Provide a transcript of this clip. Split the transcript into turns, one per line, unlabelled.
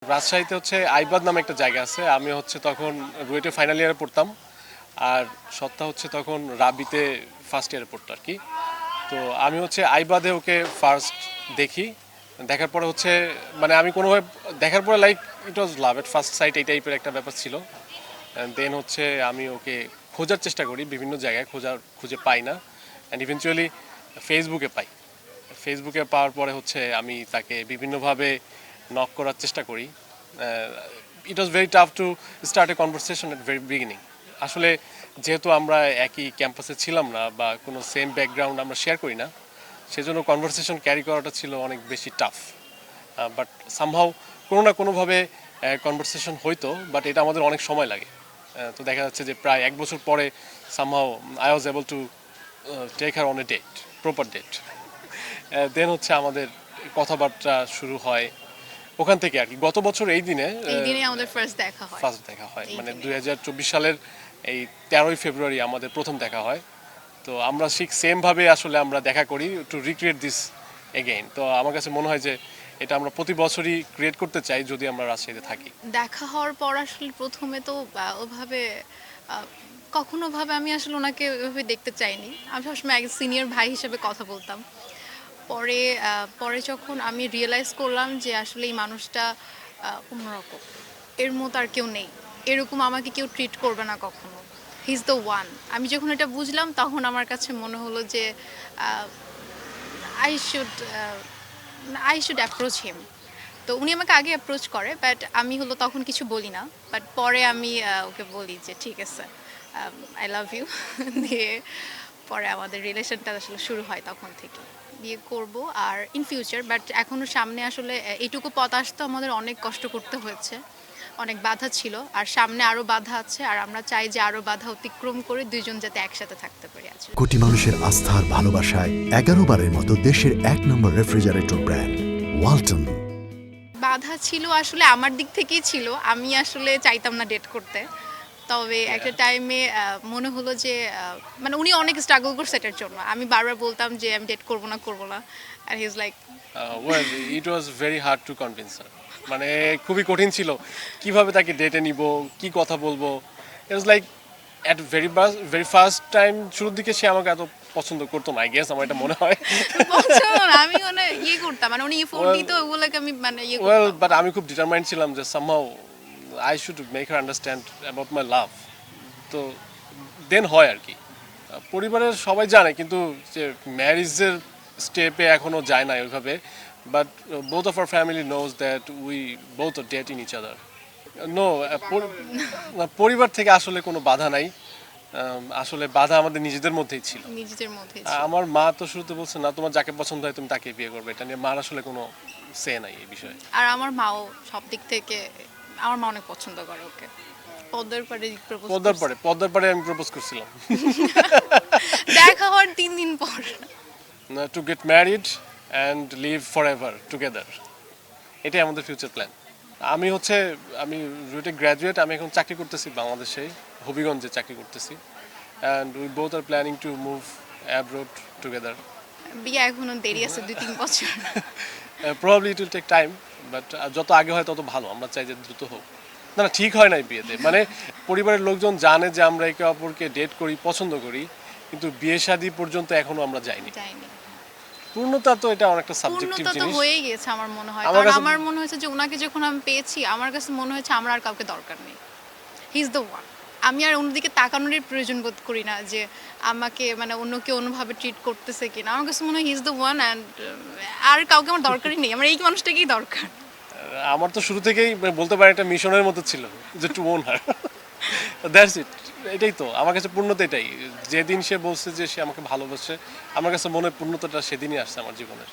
রাজশাহীতে হচ্ছে আইবাদ নামে একটা জায়গা আছে। আমি হচ্ছে তখন রুয়েটে ফাইনাল ইয়ারে পড়তাম, আর সত্তা হচ্ছে তখন রাবিতে ফার্স্ট ইয়ারে পড়তো আর কি। তো আমি হচ্ছে আইবাদে ওকে ফার্স্ট দেখি। দেখার পরে হচ্ছে মানে আমি কোনোভাবে দেখার পরে like it was love at first sight, এই টাইপের একটা ব্যাপার ছিল। দেন হচ্ছে আমি ওকে খোঁজার চেষ্টা করি বিভিন্ন জায়গায়, খুঁজে পাই না। অ্যান্ড ইভেনচুয়ালি ফেসবুকে পাই। ফেসবুকে পাওয়ার পরে হচ্ছে আমি তাকে বিভিন্নভাবে নক করার চেষ্টা করি। It was very tough to start a conversation at very beginning. আসলে যেহেতু আমরা একই ক্যাম্পাসে ছিলাম না বা কোনো সেম ব্যাকগ্রাউন্ড আমরা শেয়ার করি না, সেজন্য কনভারসেশন ক্যারি করাটা ছিল অনেক বেশি টাফ। বাট সামহাউ কোনো না কোনোভাবে কনভারসেশন হইতো, বাট এটা আমাদের অনেক সময় লাগে। তো দেখা যাচ্ছে যে প্রায় 1 বছর পরে somehow I was able to take her on a date, proper date. Then হচ্ছে আমাদের কথাবার্তা শুরু হয় ওখান থেকে আর কি। গত বছর এই দিনে
আমাদের ফার্স্ট দেখা হয়
মানে 2024 সালের এই 13ই ফেব্রুয়ারি আমাদের প্রথম দেখা হয়। তো আমরা ঠিক সেম ভাবে আসলে আমরা দেখা করি টু রিক্রিয়েট দিস এগেইন। তো আমার কাছে মনে হয় যে এটা আমরা প্রতি বছরই ক্রিয়েট করতে চাই যদি আমরা রাজশাহীতে থাকি।
দেখা হওয়ার পর আসলে প্রথমে তো ওভাবে কখনো ভাবে আমি আসলে ওনাকে ওইভাবে দেখতে চাইনি। আমি সবসময় এক সিনিয়র ভাই হিসেবে কথা বলতাম। পরে যখন আমি রিয়েলাইজ করলাম যে আসলে এই মানুষটা অন্যরকম, এর মতো আর কেউ নেই, এরকম আমাকে কেউ ট্রিট করবে না কখনো, হি ইজ দ্য ওয়ান। আমি যখন এটা বুঝলাম তখন আমার কাছে মনে হলো যে আই শুড অ্যাপ্রোচ হিম। তো উনি আমাকে আগে অ্যাপ্রোচ করে, বাট আমি হলো তখন কিছু বলি না। বাট পরে আমি ওকে বলি যে ঠিক আছে, আই লাভ ইউ। দিয়ে পরে আমাদের রিলেশনটা আসলে শুরু হয় তখন থেকে। বিয়ে করব আর ইন ফিউচার, বাট এখনও সামনে আসলে এইটুকু পথ আসতে আমাদের অনেক কষ্ট করতে হয়েছে, অনেক বাধা ছিল, আর সামনে আরও বাধা আছে। আর আমরা চাই যে আরও বাধা অতিক্রম করে দুইজন যাতে একসাথে থাকতে পারি।
কোটি মানুষের আস্থার ভালোবাসায় 11 বারের মতো দেশের 1 নম্বর রেফ্রিজারেটর ব্র্যান্ড ওয়ালটন।
বাধা ছিল আসলে আমার দিক থেকেই ছিল, আমি আসলে চাইতাম না ডেট করতে। তবে একটা টাইমে মনে হলো যে মানে উনি অনেক স্ট্রাগল করছে এটার জন্য। আমি বারবার বলতাম যে আমি ডেট করব না। আর he is like
well it was very hard to convince her. মানে খুবই কঠিন ছিল কিভাবে তাকে ডেটে নিব, কি কথা বলবো। It was like at very first time শুরুর দিকে সে আমাকে এত পছন্দ করতো না, আই গেস আমার এটা মনে হয়।
আমি মানে করতাম, মানে উনি ইফোর্ট দিত, ওগুলোকে আমি মানে
ওয়েল বাট আমি খুব ডিটারমাইন্ড ছিলাম যে somehow I should make her understand about my love. তো দেন হয় আর কি। পরিবারের সবাই জানে, কিন্তু যে ম্যারেজের স্টেপে এখনো যায় না ওইভাবে। But both of our family knows that we both are dating each other. No, পরিবার থেকে আসলে কোনো বাধা নাই। আসলে বাধা আমাদের নিজেদের মধ্যেই ছিল। আমার মা তো শুরুতে বলছে না, তোমার যাকে পছন্দ হয় তুমি তাকে বিয়ে করবে। এটা নিয়ে মার আসলে কোনো সে নাই এই বিষয়ে।
আর আমার মাও সব দিক থেকে, আমার মা অনেক পছন্দ করে ওকে।
পদ্মার পাড়ে আমি প্রপোজ করছিলাম।
দেখা হওয়ার 3 দিন পর।
To get married and live forever together, এটাই আমাদের ফিউচার প্ল্যান। আমি রুয়েটে গ্র্যাজুয়েট, আমি এখন চাকরি করতেছি বাংলাদেশে, হবিগঞ্জে চাকরি করতেছি। And we both are planning to move abroad together.
বিয়ে এখনো দেরি আছে 2-3 বছর।
Probably it will take time, but যত আগে হয় তত ভালো। আমরা চাই যে দ্রুত হোক। না, ঠিক হয় নাই বিয়েতে। মানে পরিবারের লোকজন জানে যে আমরা একে অপরকে ডেট করি, পছন্দ করি, কিন্তু বিয়ে শাদী পর্যন্ত এখনো আমরা যাইনি। পূর্ণতা তো এটা অনেকটা সাবজেক্টিভ জিনিস।
পূর্ণতা তো হয়েই গেছে আমার মনে হয়। কারণ আমার মনে হয়েছে যে ওনাকে যখন আমি পেয়েছি, আমার কাছে মনে হয়েছে আমার আর কাউকে দরকার নেই, হি ইজ দ্য ওয়ান। আমি আর অন্যদিকে তাকানোরই প্রয়োজন বোধ করি না যে আমাকে মানে অন্য কেউ অন্যভাবে ট্রিট করতেছে কিনা। আমার কাছে মনে হয় he is the one, and আর কাউকে আমার দরকারই নেই, আমার এই মানুষটাকেই দরকার।
আমার তো শুরু থেকেই বলতে পারি একটা মিশনের মতো ছিল যে to own her, that's it. এটাই তো আমার কাছে পূর্ণতা। এটাই যেদিন সে বলছে যে সে আমাকে ভালোবাসে, আমার কাছে মনে হয় পূর্ণতাটা সেদিনই আসছে আমার জীবনের।